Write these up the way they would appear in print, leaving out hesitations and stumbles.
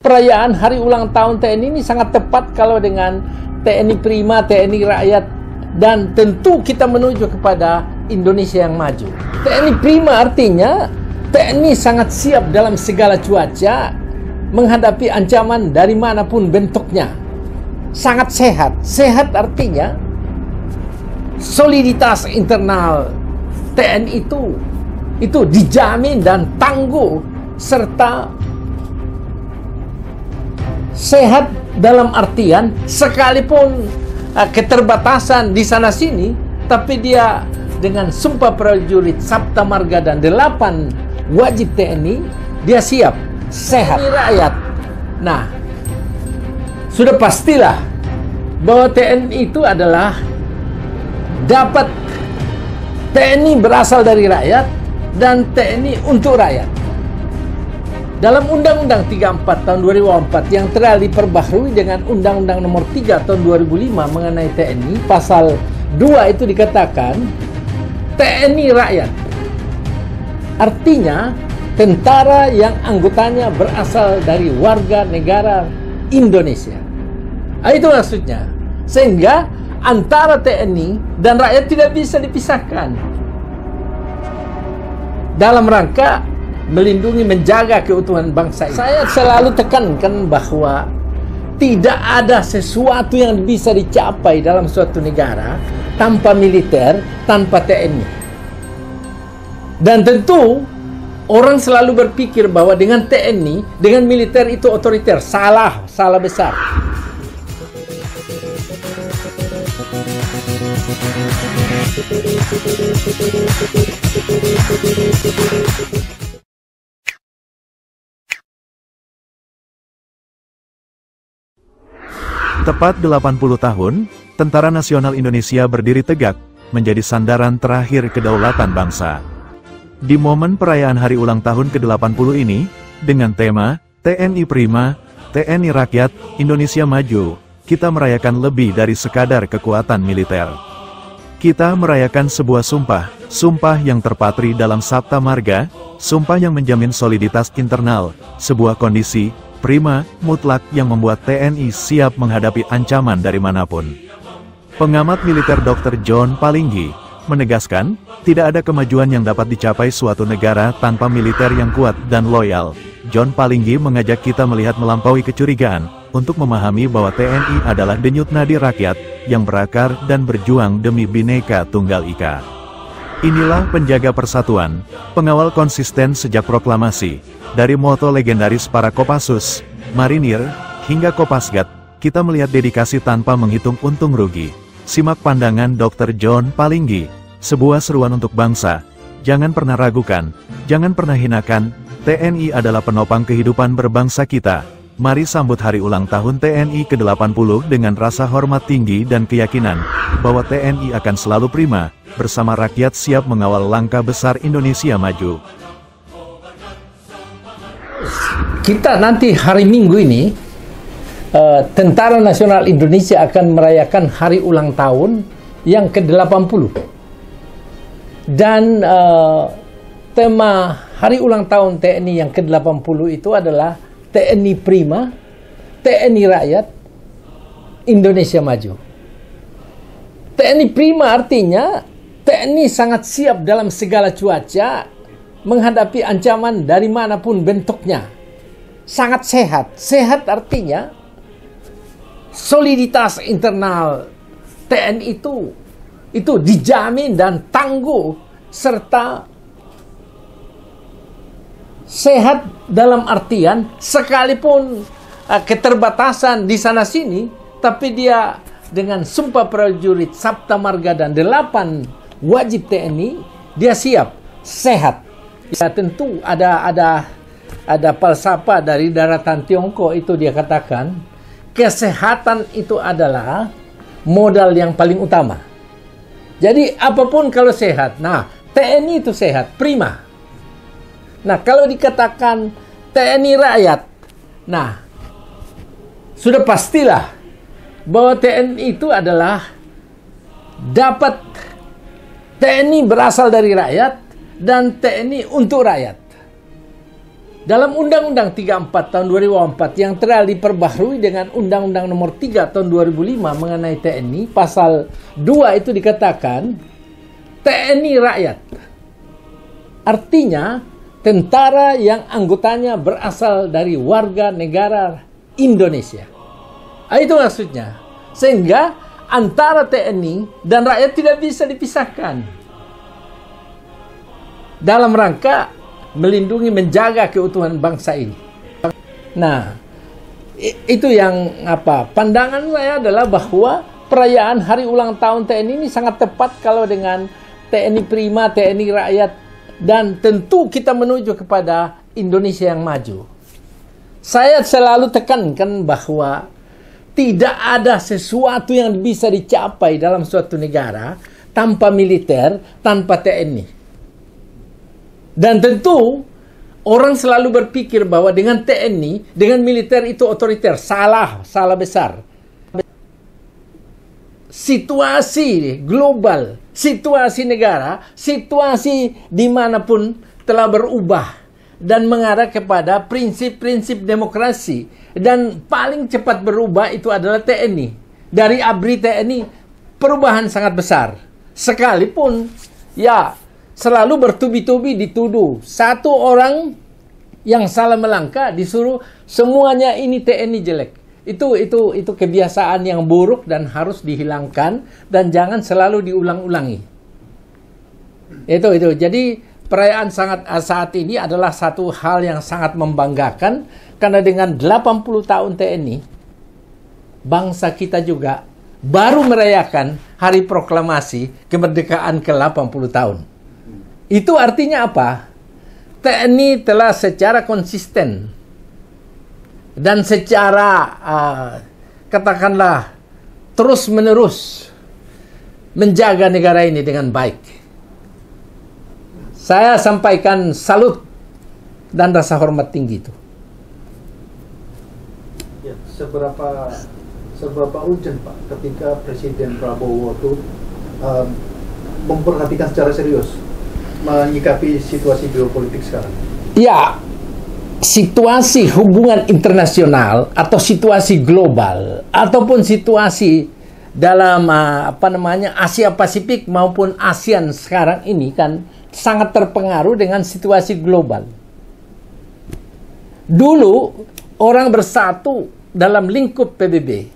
perayaan hari ulang tahun TNI ini sangat tepat kalau dengan TNI Prima, TNI Rakyat, dan tentu kita menuju kepada Indonesia yang maju. TNI Prima artinya TNI sangat siap dalam segala cuaca menghadapi ancaman dari manapun bentuknya. Sangat sehat. Sehat artinya soliditas internal TNI itu dijamin dan tangguh, serta sehat dalam artian sekalipun keterbatasan di sana sini, tapi dia dengan sumpah prajurit, Sabta Marga, dan 8 wajib TNI, dia siap, sehat. Ini rakyat. Nah, sudah pastilah bahwa TNI itu adalah dapat TNI berasal dari rakyat dan TNI untuk rakyat. Dalam Undang-Undang 34 tahun 2004 yang telah diperbaharui dengan Undang-Undang nomor 3 tahun 2005 mengenai TNI, pasal 2 itu dikatakan TNI rakyat. Artinya tentara yang anggotanya berasal dari warga negara Indonesia. Itu maksudnya. Sehingga antara TNI dan rakyat tidak bisa dipisahkan dalam rangka melindungi, menjaga keutuhan bangsa ini. Saya selalu tekankan bahwa tidak ada sesuatu yang bisa dicapai dalam suatu negara tanpa militer, tanpa TNI. Dan tentu orang selalu berpikir bahwa dengan TNI, dengan militer itu otoriter. Salah besar. Tepat 80 tahun, Tentara Nasional Indonesia berdiri tegak, menjadi sandaran terakhir kedaulatan bangsa. Di momen perayaan hari ulang tahun ke-80 ini, dengan tema TNI Prima, TNI Rakyat, Indonesia Maju, kita merayakan lebih dari sekadar kekuatan militer. Kita merayakan sebuah sumpah yang terpatri dalam Sabta Marga, sumpah yang menjamin soliditas internal, sebuah kondisi prima, mutlak yang membuat TNI siap menghadapi ancaman dari manapun. Pengamat militer Dr. John Palinggi menegaskan, tidak ada kemajuan yang dapat dicapai suatu negara tanpa militer yang kuat dan loyal. John Palinggi mengajak kita melihat melampaui kecurigaan, untuk memahami bahwa TNI adalah denyut nadi rakyat, yang berakar dan berjuang demi Bhinneka Tunggal Ika. Inilah penjaga persatuan, pengawal konsisten sejak proklamasi. Dari moto legendaris para Kopassus, Marinir, hingga Kopasgat, kita melihat dedikasi tanpa menghitung untung rugi. Simak pandangan Dr. John Palinggi, sebuah seruan untuk bangsa. Jangan pernah ragukan, jangan pernah hinakan, TNI adalah penopang kehidupan berbangsa kita. Mari sambut hari ulang tahun TNI ke-80 dengan rasa hormat tinggi dan keyakinan bahwa TNI akan selalu prima, bersama rakyat siap mengawal langkah besar Indonesia maju. Kita nanti hari Minggu ini, Tentara Nasional Indonesia akan merayakan hari ulang tahun yang ke-80. Dan tema hari ulang tahun TNI yang ke-80 itu adalah TNI Prima, TNI Rakyat, Indonesia Maju. TNI Prima artinya TNI sangat siap dalam segala cuaca menghadapi ancaman dari manapun bentuknya. Sangat sehat. Sehat artinya soliditas internal TNI itu dijamin dan tangguh, serta sehat dalam artian sekalipun keterbatasan di sana sini, tapi dia dengan sumpah prajurit, Sabta Marga, dan 8 wajib TNI, dia siap, sehat. Ya, tentu ada falsafah dari daratan Tiongkok, itu dia katakan kesehatan itu adalah modal yang paling utama. Jadi apapun kalau sehat, nah TNI itu sehat, prima. Nah kalau dikatakan TNI rakyat, nah sudah pastilah bahwa TNI itu adalah dapat TNI berasal dari rakyat dan TNI untuk rakyat. Dalam Undang-Undang 34 tahun 2004 yang telah diperbaharui dengan Undang-Undang nomor 3 tahun 2005 mengenai TNI, pasal 2 itu dikatakan TNI rakyat. Artinya tentara yang anggotanya berasal dari warga negara Indonesia. Itu maksudnya. Sehingga antara TNI dan rakyat tidak bisa dipisahkan. Dalam rangka melindungi, menjaga keutuhan bangsa ini. Nah, itu yang pandangan saya adalah bahwa perayaan hari ulang tahun TNI ini sangat tepat kalau dengan TNI Prima, TNI Rakyat, dan tentu kita menuju kepada Indonesia yang maju. Saya selalu tekankan bahwa tidak ada sesuatu yang bisa dicapai dalam suatu negara tanpa militer, tanpa TNI. Dan tentu orang selalu berpikir bahwa dengan TNI, dengan militer itu otoriter. Salah besar. Situasi global, situasi negara, situasi dimanapun telah berubah dan mengarah kepada prinsip-prinsip demokrasi. Dan paling cepat berubah itu adalah TNI. Dari ABRI TNI, perubahan sangat besar. Sekalipun, selalu bertubi-tubi dituduh. Satu orang yang salah melangkah disuruh semuanya ini TNI jelek. Itu kebiasaan yang buruk dan harus dihilangkan dan jangan selalu diulang-ulangi. Itu. Jadi perayaan saat ini adalah satu hal yang sangat membanggakan karena dengan 80 tahun TNI bangsa kita juga baru merayakan hari proklamasi kemerdekaan ke-80 tahun. Itu artinya apa? TNI telah secara konsisten dan secara katakanlah terus-menerus menjaga negara ini dengan baik. Saya sampaikan salut dan rasa hormat tinggi itu. Ya, seberapa urgent Pak ketika Presiden Prabowo itu memperhatikan secara serius menyikapi situasi geopolitik sekarang? Ya, situasi hubungan internasional atau situasi global ataupun situasi dalam Asia Pasifik maupun ASEAN sekarang ini kan sangat terpengaruh dengan situasi global. Dulu orang bersatu dalam lingkup PBB,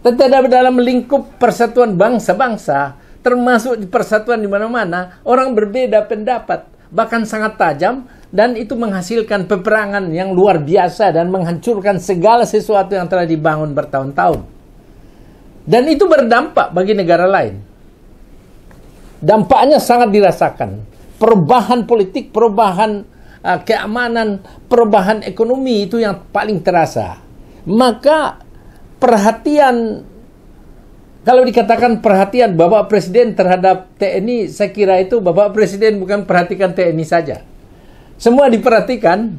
tetapi dalam lingkup persatuan bangsa-bangsa, termasuk di persatuan di mana-mana, orang berbeda pendapat, bahkan sangat tajam, dan itu menghasilkan peperangan yang luar biasa dan menghancurkan segala sesuatu yang telah dibangun bertahun-tahun. Dan itu berdampak bagi negara lain. Dampaknya sangat dirasakan. Perubahan politik, perubahan keamanan, perubahan ekonomi itu yang paling terasa. Maka perhatian, kalau dikatakan perhatian Bapak Presiden terhadap TNI, saya kira itu Bapak Presiden bukan perhatikan TNI saja. Semua diperhatikan,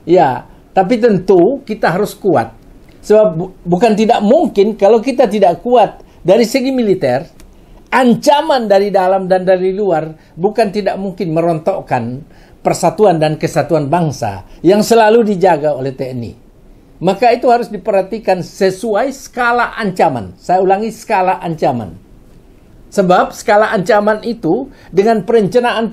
ya, tapi tentu kita harus kuat. Sebab bukan tidak mungkin kalau kita tidak kuat dari segi militer, ancaman dari dalam dan dari luar bukan tidak mungkin merontokkan persatuan dan kesatuan bangsa yang selalu dijaga oleh TNI. Maka itu harus diperhatikan sesuai skala ancaman. Saya ulangi, skala ancaman. Sebab skala ancaman itu dengan perencanaan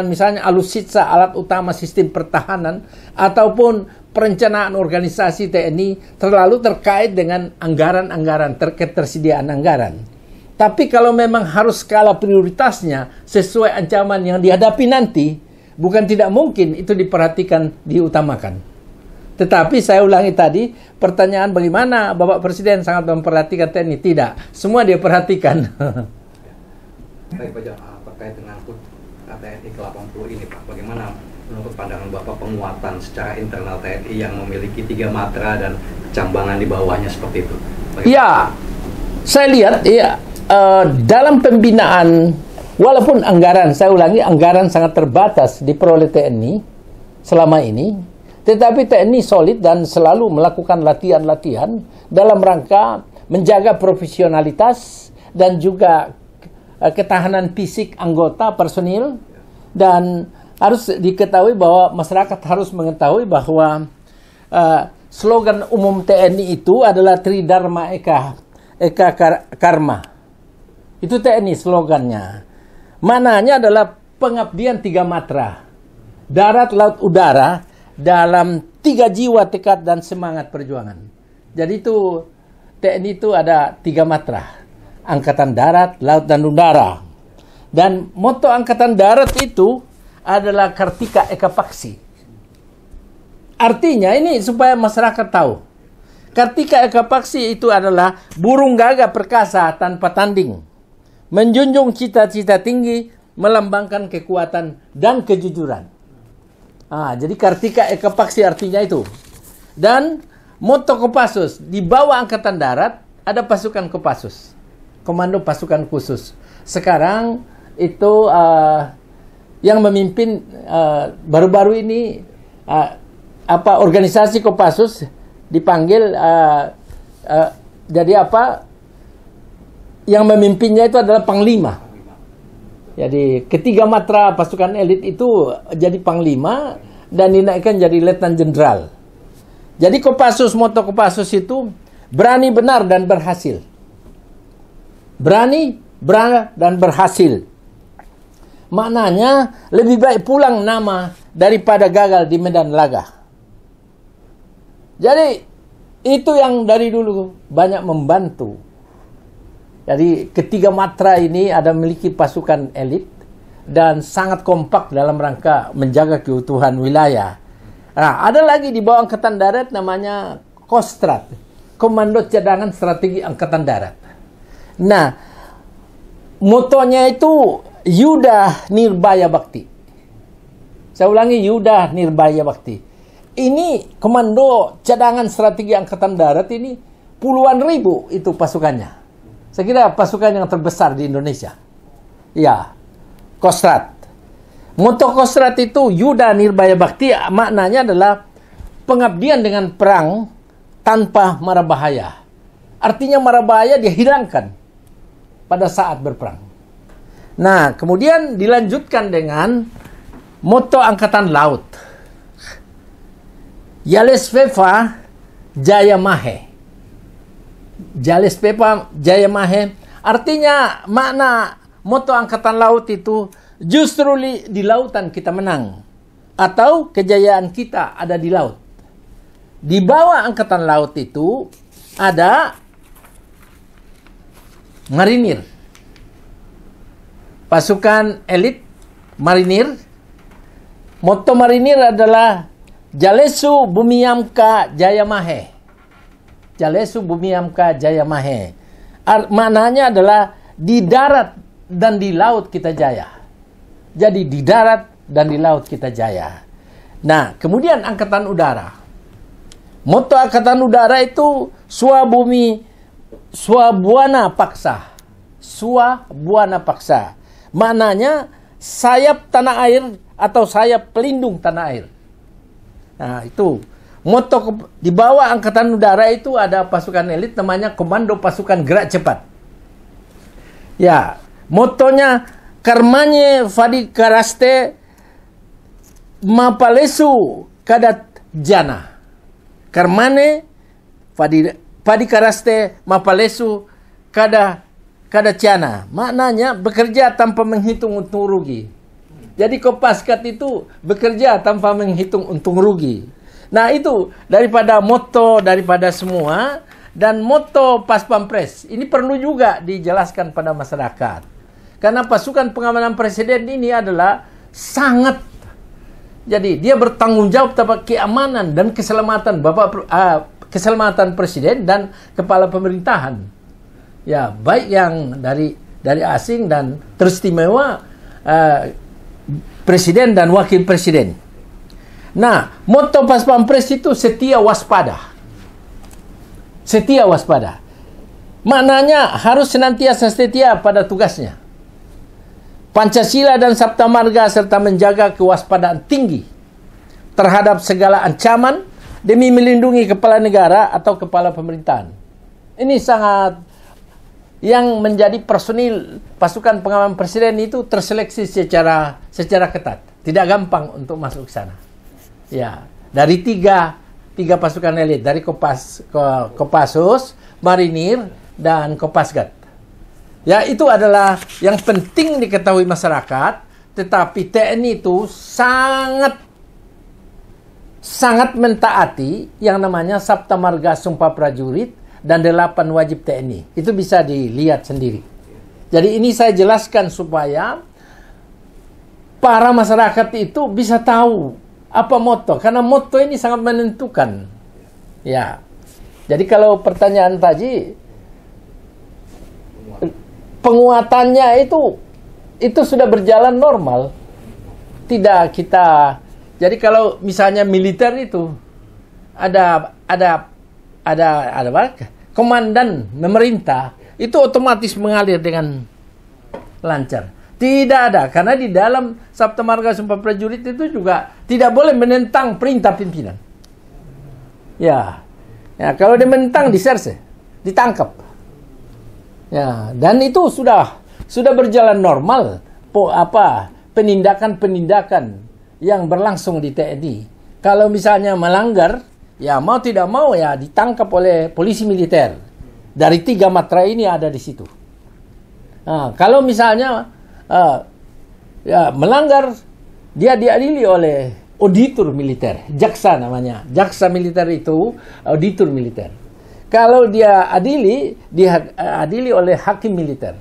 misalnya alutsista, alat utama sistem pertahanan, ataupun perencanaan organisasi TNI terlalu terkait dengan anggaran-anggaran, ketersediaan anggaran. Tapi kalau memang harus skala prioritasnya sesuai ancaman yang dihadapi nanti, bukan tidak mungkin itu diperhatikan, diutamakan. Tetapi saya ulangi tadi, pertanyaan bagaimana Bapak Presiden sangat memperhatikan TNI? Tidak, semua dia perhatikan. Baik Pak John, terkait dengan TNI ke-80 ini Pak, bagaimana menurut pandangan Bapak penguatan secara internal TNI yang memiliki 3 matra dan cambangan di bawahnya seperti itu? Bagaimana? Ya, saya lihat dalam pembinaan, walaupun anggaran, saya ulangi, anggaran sangat terbatas diperoleh TNI selama ini, tetapi TNI solid dan selalu melakukan latihan-latihan dalam rangka menjaga profesionalitas dan juga ketahanan fisik anggota personil dan harus diketahui bahwa masyarakat harus mengetahui bahwa slogan umum TNI itu adalah Tridharma Eka Karma. Itu TNI slogannya. Maknanya adalah pengabdian 3 matra. Darat, laut, udara dalam 3 jiwa, tekad, dan semangat perjuangan. Jadi itu TNI itu ada 3 matra. Angkatan darat, laut, dan udara. Dan moto Angkatan Darat itu adalah Kartika Eka Paksi. Artinya ini supaya masyarakat tahu. Kartika Eka Paksi itu adalah burung gagak perkasa tanpa tanding. Menjunjung cita-cita tinggi, melambangkan kekuatan dan kejujuran. Jadi Kartika Eka Paksi artinya itu. Dan moto Kopassus, di bawah Angkatan Darat ada pasukan Kopassus. Komando Pasukan Khusus. Sekarang itu yang memimpin baru-baru ini organisasi Kopassus dipanggil jadi yang memimpinnya itu adalah Panglima. Jadi ketiga matra pasukan elit itu jadi Panglima dan dinaikkan jadi Letnan Jenderal. Jadi Kopassus, moto Kopassus itu berani, benar, dan berhasil. Berani, benar, dan berhasil. Maknanya lebih baik pulang nama daripada gagal di medan laga. Jadi itu yang dari dulu banyak membantu. Jadi ketiga matra ini ada memiliki pasukan elit dan sangat kompak dalam rangka menjaga keutuhan wilayah. Nah, ada lagi di bawah Angkatan Darat namanya Kostrat, Komando Cadangan Strategi Angkatan Darat. Nah, motonya itu Yuda Nirbaya Bakti. Saya ulangi, Yuda Nirbaya Bakti. Ini Komando Cadangan Strategi Angkatan Darat ini puluhan ribu itu pasukannya. Saya kira pasukan yang terbesar di Indonesia. Ya, Kostrat. Moto Kostrat itu Yuda Nirbaya Bakti, maknanya adalah pengabdian dengan perang tanpa mara bahaya. Artinya mara bahaya dia hilangkan pada saat berperang. Nah, kemudian dilanjutkan dengan moto Angkatan Laut. Yalesveva Jaya Mahe. Yalesveva Jaya Mahe. Artinya makna moto Angkatan Laut itu justru di lautan kita menang. Atau kejayaan kita ada di laut. Di bawah Angkatan Laut itu ada marinir. Pasukan elit marinir. Moto marinir adalah Jalesu Bumiyamka Jayamahe. Jalesu Bumiyamka Jayamahe. Maknanya adalah di darat dan di laut kita jaya. Jadi di darat dan di laut kita jaya. Nah, kemudian Angkatan Udara. Moto Angkatan Udara itu Swabuana Paksa. Swabuana Paksa. Maknanya sayap tanah air atau sayap pelindung tanah air. Nah, itu moto di bawah Angkatan Udara itu ada pasukan elit namanya Komando Pasukan Gerak Cepat. Ya, motonya Karmanye Fadikaraste Mapalesu Kadat Jana. Karmane Fadikaraste Mapalesu Kadacana. Maknanya bekerja tanpa menghitung untung rugi. Jadi Kopaskat itu bekerja tanpa menghitung untung rugi. Nah, itu daripada moto daripada semua. Dan moto Pas Pampres ini perlu juga dijelaskan pada masyarakat. Karena pasukan pengamanan presiden ini adalah sangat, jadi dia bertanggung jawab terhadap keamanan dan keselamatan keselamatan presiden dan kepala pemerintahan. Ya, baik yang dari asing dan teristimewa presiden dan wakil presiden. Nah, moto Pas Pampres itu setia waspada. Setia waspada. Maknanya harus senantiasa setia pada tugasnya. Pancasila dan Sabta Marga serta menjaga kewaspadaan tinggi terhadap segala ancaman demi melindungi kepala negara atau kepala pemerintahan. Ini sangat yang menjadi personil pasukan pengamanan presiden itu terseleksi secara ketat. tidak gampang untuk masuk ke sana. Ya, dari tiga pasukan elit, dari Kopassus, Marinir, dan Kopasgat. Ya, itu adalah yang penting diketahui masyarakat. Tetapi TNI itu sangat mentaati yang namanya Sabta Marga Sumpah Prajurit dan 8 wajib TNI. Itu bisa dilihat sendiri. Jadi ini saya jelaskan supaya para masyarakat itu bisa tahu apa moto, karena moto ini sangat menentukan. Ya. Jadi kalau pertanyaan tadi, penguatannya itu sudah berjalan normal. Tidak kita. Jadi kalau misalnya militer itu ada apa? Komandan memerintah, itu otomatis mengalir dengan lancar. Tidak ada, karena di dalam Sabta Marga Sumpah Prajurit itu juga tidak boleh menentang perintah pimpinan. Ya, kalau dia menentang diserse, ditangkap. Ya, dan itu sudah berjalan normal. Penindakan yang berlangsung di TNI. Kalau misalnya melanggar, ya mau tidak mau ya ditangkap oleh polisi militer. Dari 3 matra ini ada di situ. Nah, kalau misalnya ya melanggar, dia diadili oleh auditor militer, jaksa namanya. Jaksa militer itu auditor militer. Kalau dia diadili oleh hakim militer.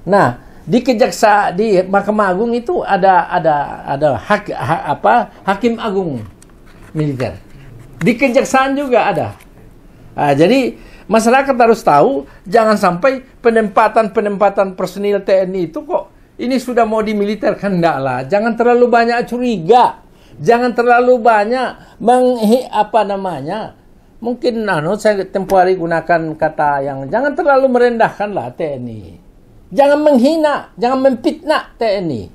Nah, di Mahkamah Agung itu ada hakim agung militer. Di kejaksaan juga ada. Nah, jadi masyarakat harus tahu, jangan sampai penempatan personil TNI itu kok ini sudah mau dimiliterkan. Enggak lah, jangan terlalu banyak curiga, jangan terlalu banyak mungkin saya tempoh hari gunakan kata yang jangan terlalu merendahkan lah TNI, jangan menghina, jangan memfitnah TNI.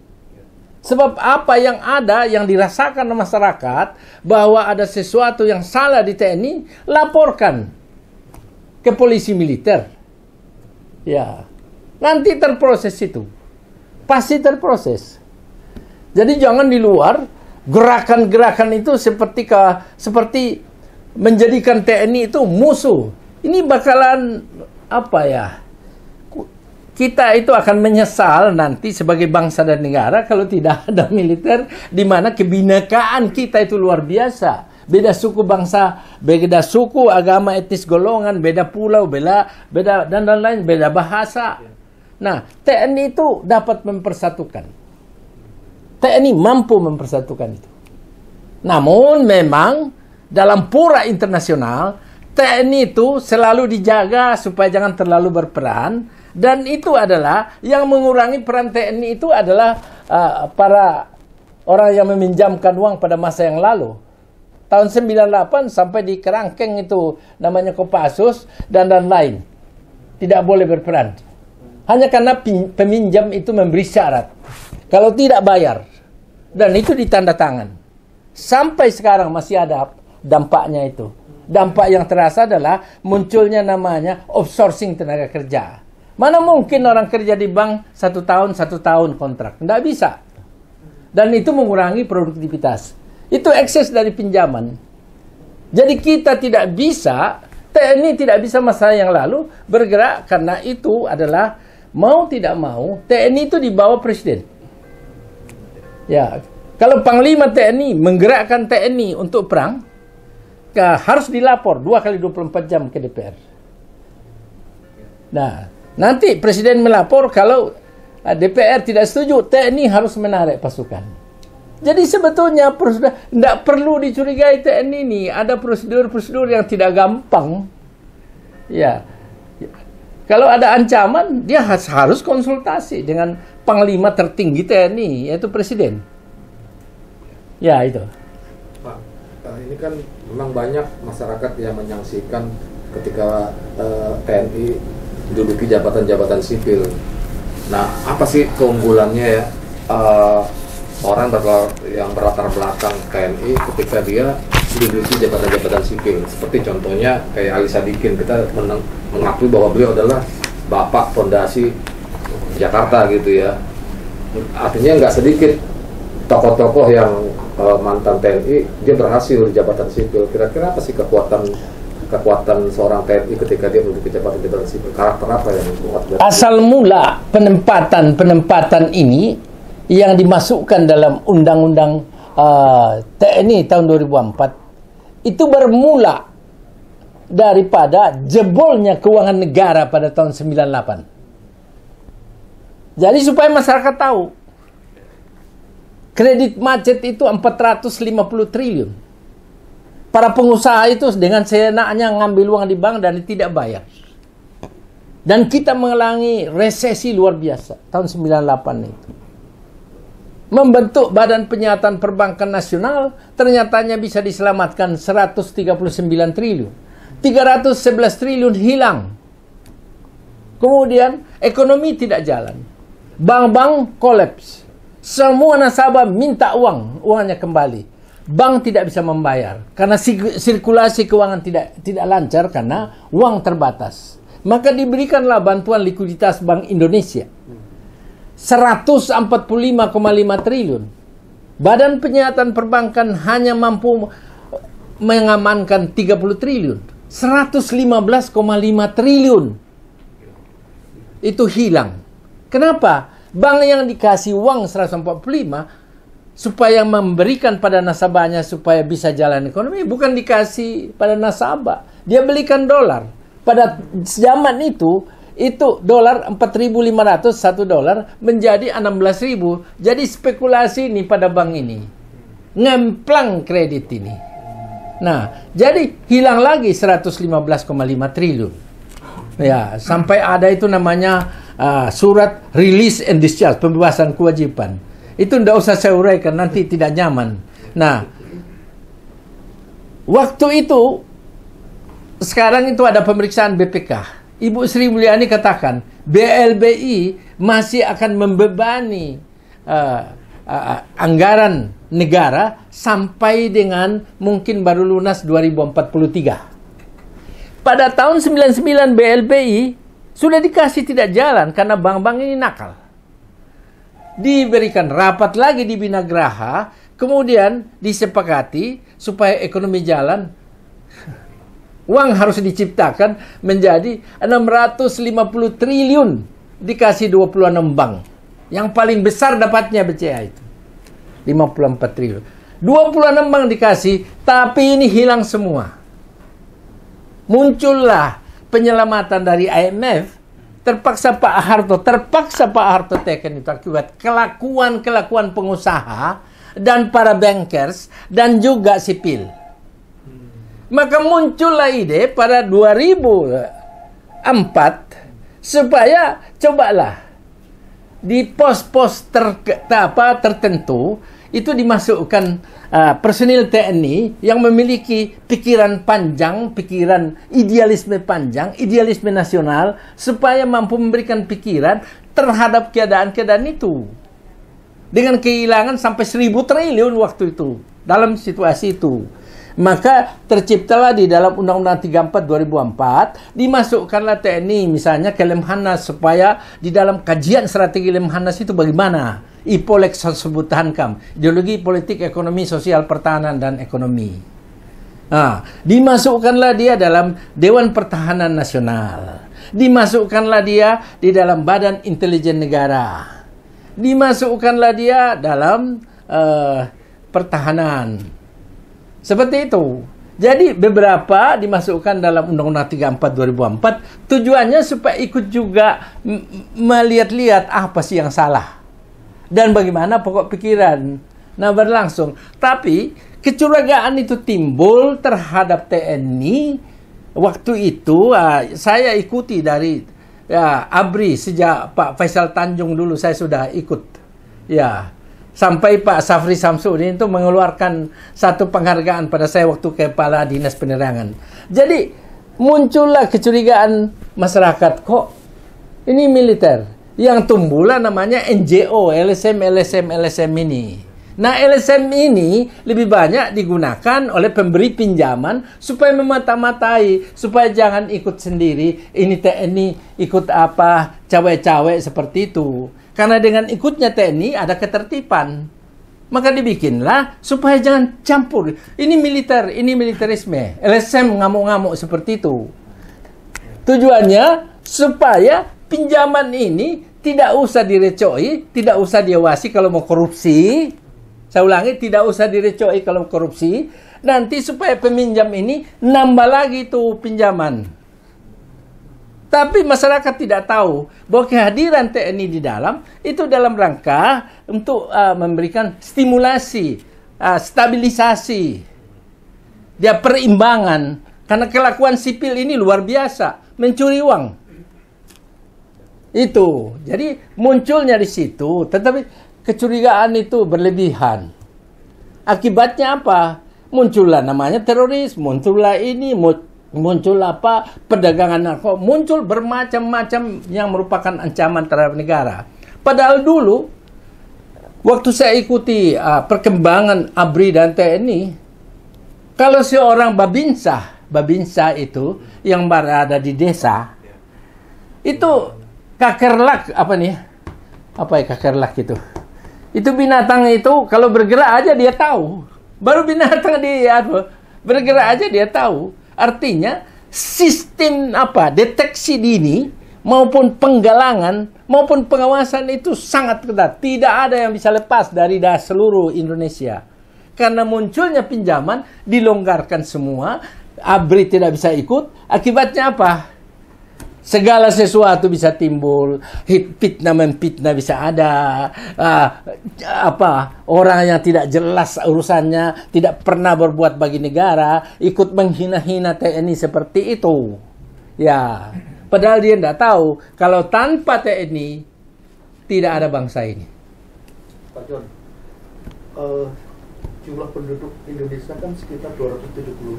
Sebab apa yang ada, yang dirasakan masyarakat bahwa ada sesuatu yang salah di TNI, laporkan ke polisi militer. Ya. Nanti terproses itu. Pasti terproses. Jadi jangan di luar gerakan-gerakan itu seperti menjadikan TNI itu musuh. Ini bakalan kita itu akan menyesal nanti sebagai bangsa dan negara kalau tidak ada militer, di mana kebinekaan kita itu luar biasa. Beda suku bangsa, beda suku, agama, etnis, golongan, beda pulau, beda dan lain-lain, beda bahasa. Nah, TNI itu dapat mempersatukan. TNI mampu mempersatukan itu. Namun memang dalam pura internasional, TNI itu selalu dijaga supaya jangan terlalu berperan. Dan itu adalah yang mengurangi peran TNI itu adalah para orang yang meminjamkan uang pada masa yang lalu. Tahun 98 sampai di kerangkeng itu namanya Kopassus dan lain. Tidak boleh berperan. Hanya karena peminjam itu memberi syarat. Kalau tidak bayar. Dan itu ditanda tangan. Sampai sekarang masih ada dampaknya itu. Dampak yang terasa adalah munculnya namanya outsourcing tenaga kerja. Mana mungkin orang kerja di bank 1 tahun kontrak. Tidak bisa. Dan itu mengurangi produktivitas. Itu ekses dari pinjaman. Jadi kita tidak bisa, TNI tidak bisa masa yang lalu bergerak karena itu adalah mau tidak mau TNI itu di bawah presiden. Ya, kalau Panglima TNI menggerakkan TNI untuk perang, harus dilapor 2 kali 24 jam ke DPR. Nah, nanti presiden melapor kalau DPR tidak setuju, TNI harus menarik pasukan. Jadi sebetulnya tidak perlu dicurigai TNI ini. Ada prosedur-prosedur yang tidak gampang. Ya. Kalau ada ancaman, dia harus konsultasi dengan Panglima tertinggi TNI, yaitu Presiden. Ya, itu. Pak, ini kan memang banyak masyarakat yang menyaksikan ketika TNI menduduki jabatan-jabatan sipil. Nah, apa sih keunggulannya ya? Orang yang berlatar belakang TNI ketika dia menduduki jabatan-jabatan sipil, seperti contohnya kayak Ali Sadikin, kita mengakui bahwa beliau adalah bapak fondasi Jakarta gitu ya. Artinya nggak sedikit tokoh-tokoh yang mantan TNI dia berhasil di jabatan sipil. Kira-kira apa sih kekuatan seorang TNI ketika dia menduduki jabatan sipil? Karakter apa yang kuat? Asal mula penempatan ini yang dimasukkan dalam Undang-Undang TNI tahun 2004 itu bermula daripada jebolnya keuangan negara pada tahun 98. Jadi supaya masyarakat tahu, kredit macet itu 450 triliun. Para pengusaha itu dengan seenaknya ngambil uang di bank dan tidak bayar. Dan kita mengalami resesi luar biasa tahun 98 itu. Membentuk Badan Penyihatan Perbankan Nasional, ternyatanya bisa diselamatkan 139 triliun. 311 triliun hilang. Kemudian ekonomi tidak jalan. Bank-bank kolaps. Semua nasabah minta uangnya kembali. Bank tidak bisa membayar karena sirkulasi keuangan tidak lancar karena uang terbatas. Maka diberikanlah bantuan likuiditas Bank Indonesia 145,5 triliun. Badan Penyihatan Perbankan hanya mampu mengamankan 30 triliun. 115,5 triliun itu hilang. Kenapa? Bank yang dikasih uang 145 supaya memberikan pada nasabahnya supaya bisa jalan ekonomi, bukan dikasih pada nasabah. Dia belikan dolar. Pada zaman itu dolar 4.500 1 dolar menjadi 16.000. Jadi spekulasi ini pada bank ini. Ngemplang kredit ini. Nah, jadi hilang lagi 115,5 triliun. Ya, sampai ada itu namanya surat release and discharge, pembebasan kewajiban. Itu tidak usah saya uraikan, nanti tidak nyaman. Nah, waktu itu, sekarang itu ada pemeriksaan BPK. Ibu Sri Mulyani katakan, BLBI masih akan membebani anggaran negara sampai dengan mungkin baru lunas 2043. Pada tahun 99 BLBI sudah dikasih tidak jalan karena bank-bank ini nakal. Diberikan rapat lagi di Binagraha, kemudian disepakati supaya ekonomi jalan. Uang harus diciptakan menjadi 650 triliun dikasih 26 bank. Yang paling besar dapatnya BCA itu 54 triliun. 26 bank dikasih, tapi ini hilang semua. Muncullah penyelamatan dari IMF. Terpaksa Pak Harto teken itu akibat kelakuan pengusaha dan para bankers dan juga sipil. Maka muncullah ide pada 2004 supaya cobalah di pos-pos tertentu itu dimasukkan personil TNI yang memiliki pikiran panjang, pikiran idealisme panjang, idealisme nasional, supaya mampu memberikan pikiran terhadap keadaan-keadaan itu. Dengan kehilangan sampai 1.000 triliun waktu itu, dalam situasi itu. Maka terciptalah di dalam Undang-Undang 34 2004, dimasukkanlah TNI misalnya ke Lemhanas, supaya di dalam kajian strategi Lemhanas itu bagaimana IPOLEK Hankam, ideologi politik, ekonomi, sosial, pertahanan, dan ekonomi. Nah, dimasukkanlah dia dalam Dewan Pertahanan Nasional. Dimasukkanlah dia di dalam Badan Intelijen Negara. Dimasukkanlah dia dalam pertahanan. Seperti itu. Jadi beberapa dimasukkan dalam Undang-Undang 34 2004, tujuannya supaya ikut juga melihat-lihat apa sih yang salah dan bagaimana pokok pikiran. Nah, berlangsung. Tapi kecurigaan itu timbul terhadap TNI. Waktu itu saya ikuti dari ABRI sejak Pak Faisal Tanjung dulu saya sudah ikut. Ya. Sampai Pak Safri Samsudin itu mengeluarkan satu penghargaan pada saya waktu Kepala Dinas Penerangan. Jadi muncullah kecurigaan masyarakat, kok ini militer. Yang tumbuhlah namanya NGO, LSM ini. Nah, LSM ini lebih banyak digunakan oleh pemberi pinjaman supaya memata-matai, supaya jangan ikut sendiri. Ini TNI ikut apa, cawe-cawe seperti itu. Karena dengan ikutnya TNI ada ketertiban. Maka dibikinlah supaya jangan campur. Ini militer, ini militerisme. LSM ngamuk-ngamuk seperti itu. Tujuannya supaya pinjaman ini tidak usah direcoi, tidak usah diawasi kalau mau korupsi. Saya ulangi, tidak usah direcoi kalau korupsi. Nanti supaya peminjam ini nambah lagi tuh pinjaman. Tapi masyarakat tidak tahu bahwa kehadiran TNI di dalam itu dalam rangka untuk memberikan stimulasi, stabilisasi, dia perimbangan. Karena kelakuan sipil ini luar biasa, mencuri uang. Itu, jadi munculnya di situ, tetapi kecurigaan itu berlebihan. Akibatnya apa? Muncullah namanya teroris, muncullah ini, muncul apa, perdagangan narkoba, muncul bermacam-macam yang merupakan ancaman terhadap negara. Padahal dulu, waktu saya ikuti perkembangan ABRI dan TNI, kalau seorang babinsa itu yang berada di desa, itu kakerlak, apa ya kakerlak itu? Itu binatang itu kalau bergerak aja dia tahu. Baru binatang bergerak aja dia tahu. Artinya sistem deteksi dini maupun penggalangan maupun pengawasan itu sangat ketat. Tidak ada yang bisa lepas dari seluruh Indonesia. Karena munculnya pinjaman dilonggarkan semua, ABRI tidak bisa ikut. Akibatnya apa? Segala sesuatu bisa timbul, fitnah bisa ada, orang yang tidak jelas urusannya, tidak pernah berbuat bagi negara, ikut menghina-hina TNI seperti itu. Ya, padahal dia tidak tahu kalau tanpa TNI tidak ada bangsa ini. Pak John, jumlah penduduk Indonesia kan sekitar 270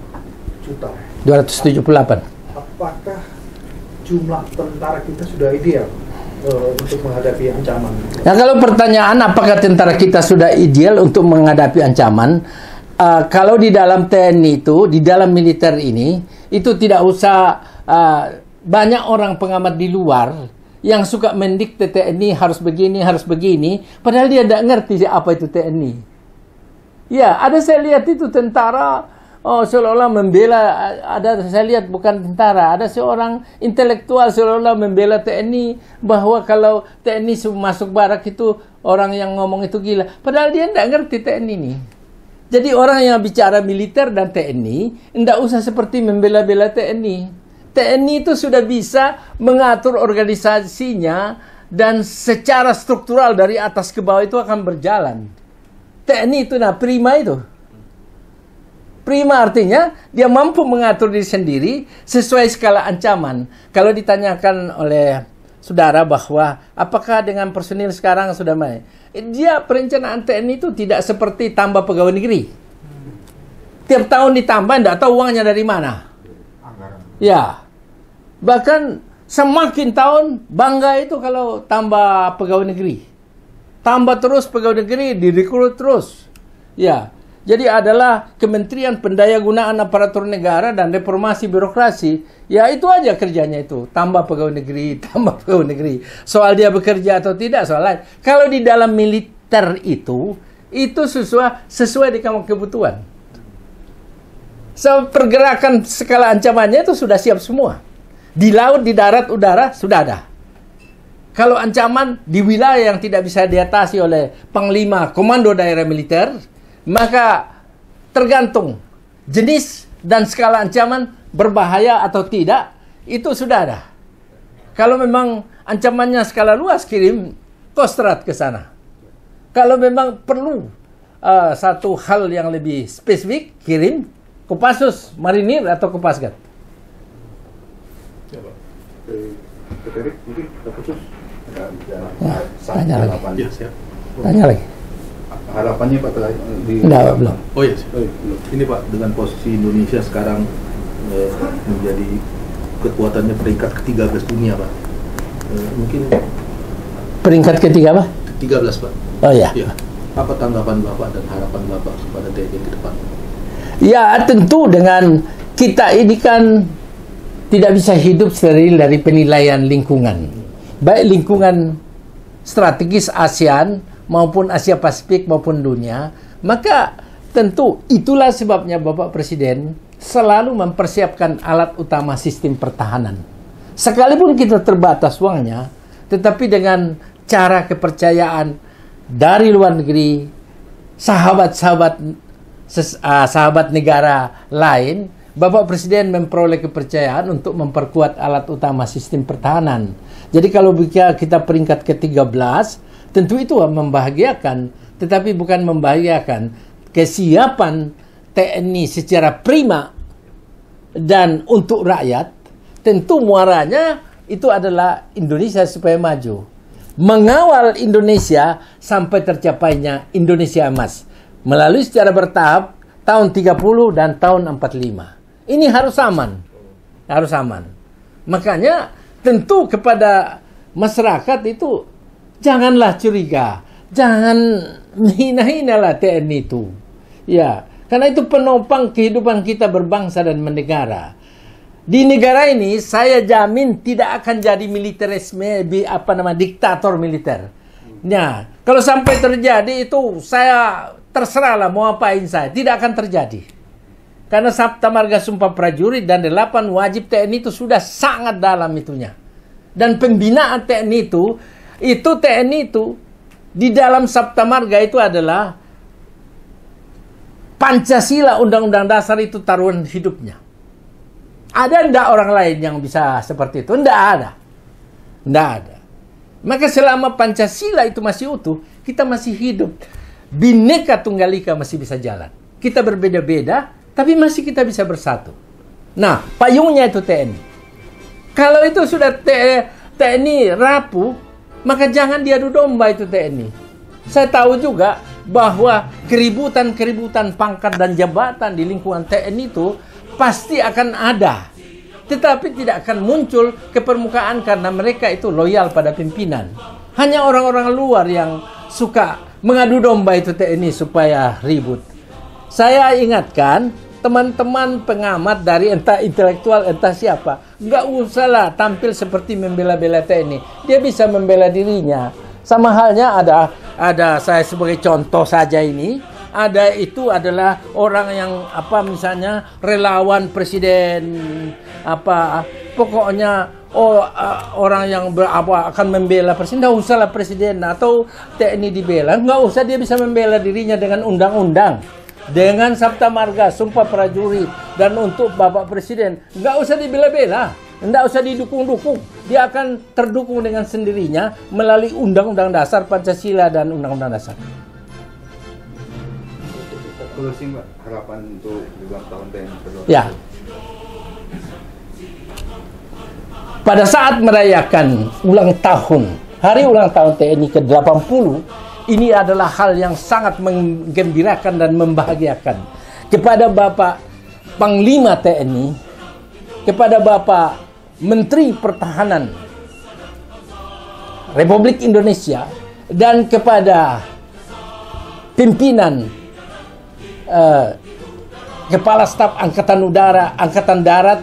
juta. 278. Apakah jumlah tentara kita sudah ideal untuk menghadapi ancaman? Nah, kalau pertanyaan apakah tentara kita sudah ideal untuk menghadapi ancaman, kalau di dalam TNI itu, di dalam militer ini, itu tidak usah banyak orang pengamat di luar yang suka mendikte TNI harus begini, padahal dia tidak ngerti apa itu TNI. Ya, ada saya lihat itu tentara seolah-olah membela, saya lihat bukan tentara, ada seorang intelektual seolah-olah membela TNI, bahwa kalau TNI masuk barak itu orang yang ngomong itu gila. Padahal dia tidak ngerti TNI ini. Jadi orang yang bicara militer dan TNI tidak usah seperti membela-bela TNI. TNI itu sudah bisa mengatur organisasinya dan secara struktural dari atas ke bawah itu akan berjalan. TNI itu prima itu. Prima artinya dia mampu mengatur diri sendiri sesuai skala ancaman. Kalau ditanyakan oleh saudara bahwa apakah dengan personil sekarang sudah main, dia perencanaan TNI itu tidak seperti tambah pegawai negeri. Tiap tahun ditambah, tidak tahu uangnya dari mana. Ya, bahkan semakin tahun bangga itu kalau tambah pegawai negeri. Tambah terus pegawai negeri, direkrut terus. Ya. Jadi adalah Kementerian Pendayagunaan Aparatur Negara dan Reformasi Birokrasi. Ya itu aja kerjanya itu. Tambah pegawai negeri, tambah pegawai negeri. Soal dia bekerja atau tidak, soal lain. Kalau di dalam militer itu sesuai dengan kebutuhan. So, pergerakan skala ancamannya itu sudah siap semua. Di laut, di darat, udara, sudah ada. Kalau ancaman di wilayah yang tidak bisa diatasi oleh Panglima Komando Daerah Militer, maka tergantung jenis dan skala ancaman berbahaya atau tidak, itu sudah ada. Kalau memang ancamannya skala luas, kirim Kostrad ke sana. Kalau memang perlu satu hal yang lebih spesifik, kirim Kopassus Marinir atau Kopasgat. Ya, Pak. Pak Erik, mungkin khusus Tanya lagi. Ya, siap. Tanya lagi. Harapannya Pak di belum. Oh iya, ini Pak, dengan posisi Indonesia sekarang menjadi kekuatannya peringkat ke-13 dunia Pak, mungkin peringkat ketiga apa? 13 Pak. Oh ya. Ya. Apa tanggapan Bapak dan harapan Bapak kepada TNI ke depan? Ya tentu dengan kita ini kan tidak bisa hidup steril dari penilaian lingkungan. Baik lingkungan strategis ASEAN maupun Asia Pasifik maupun dunia. Maka tentu itulah sebabnya Bapak Presiden selalu mempersiapkan alat utama sistem pertahanan. Sekalipun kita terbatas uangnya, tetapi dengan cara kepercayaan dari luar negeri, sahabat negara lain, Bapak Presiden memperoleh kepercayaan untuk memperkuat alat utama sistem pertahanan. Jadi kalau kita peringkat ke-13, tentu itu membahagiakan, tetapi bukan membahagiakan kesiapan TNI secara prima dan untuk rakyat. Tentu muaranya itu adalah Indonesia supaya maju. Mengawal Indonesia sampai tercapainya Indonesia Emas. Melalui secara bertahap tahun 30 dan tahun 45. Ini harus aman. Harus aman. Makanya tentu kepada masyarakat itu janganlah curiga. Jangan hina-hinalah TNI itu. Ya, karena itu penopang kehidupan kita berbangsa dan bernegara. Di negara ini saya jamin tidak akan jadi militerisme, diktator militer. Nah, kalau sampai terjadi itu saya terserahlah mau apain saya, tidak akan terjadi. Karena Sabta Marga Sumpah Prajurit dan 8 wajib TNI itu sudah sangat dalam itunya. Dan pembinaan TNI itu TNI itu di dalam Sabta Marga itu adalah Pancasila, Undang-Undang Dasar itu taruhan hidupnya. Ada enggak orang lain yang bisa seperti itu? Enggak ada. Enggak ada. Maka selama Pancasila itu masih utuh, kita masih hidup. Bhinneka Tunggal Ika masih bisa jalan. Kita berbeda-beda, tapi masih kita bisa bersatu. Nah, payungnya itu TNI. Kalau itu sudah TNI rapuh, maka jangan diadu domba itu TNI. Saya tahu juga bahwa keributan-keributan pangkat dan jabatan di lingkungan TNI itu pasti akan ada, tetapi tidak akan muncul ke permukaan karena mereka itu loyal pada pimpinan. Hanya orang-orang luar yang suka mengadu domba itu TNI supaya ribut. Saya ingatkan teman-teman pengamat dari entah intelektual entah siapa, nggak usahlah tampil seperti membela-bela TNI. Dia bisa membela dirinya. Sama halnya ada saya sebagai contoh saja ini. Ada itu adalah orang yang misalnya relawan presiden pokoknya orang yang akan membela presiden. Nggak usahlah presiden atau TNI dibela, nggak usah, dia bisa membela dirinya dengan undang-undang, dengan Sabta Marga Sumpah Prajurit, dan untuk Bapak Presiden nggak usah dibela-bela, nggak usah didukung-dukung, dia akan terdukung dengan sendirinya melalui Undang-Undang Dasar Pancasila dan Undang-Undang Dasar. Closing, Mbak, harapan untuk ulang tahun TNI ke-20. Ya. Pada saat merayakan hari ulang tahun TNI ke-80, ini adalah hal yang sangat menggembirakan dan membahagiakan. Kepada Bapak Panglima TNI, kepada Bapak Menteri Pertahanan Republik Indonesia, dan kepada pimpinan Kepala Staf Angkatan Udara, Angkatan Darat,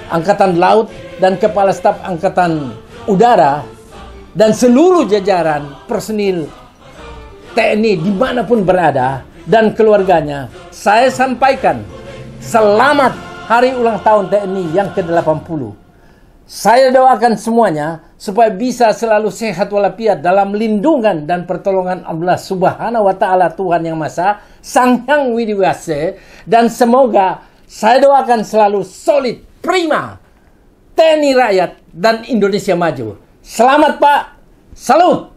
Angkatan Laut, dan Kepala Staf Angkatan Udara, dan seluruh jajaran personil TNI dimanapun berada, dan keluarganya, saya sampaikan selamat hari ulang tahun TNI yang ke-80. Saya doakan semuanya supaya bisa selalu sehat walafiat dalam lindungan dan pertolongan Allah Subhanahu wa Ta'ala, Tuhan Yang Maha Sang Hyang Widi Wase, dan semoga saya doakan selalu solid, prima, TNI rakyat dan Indonesia maju. Selamat Pak, salut.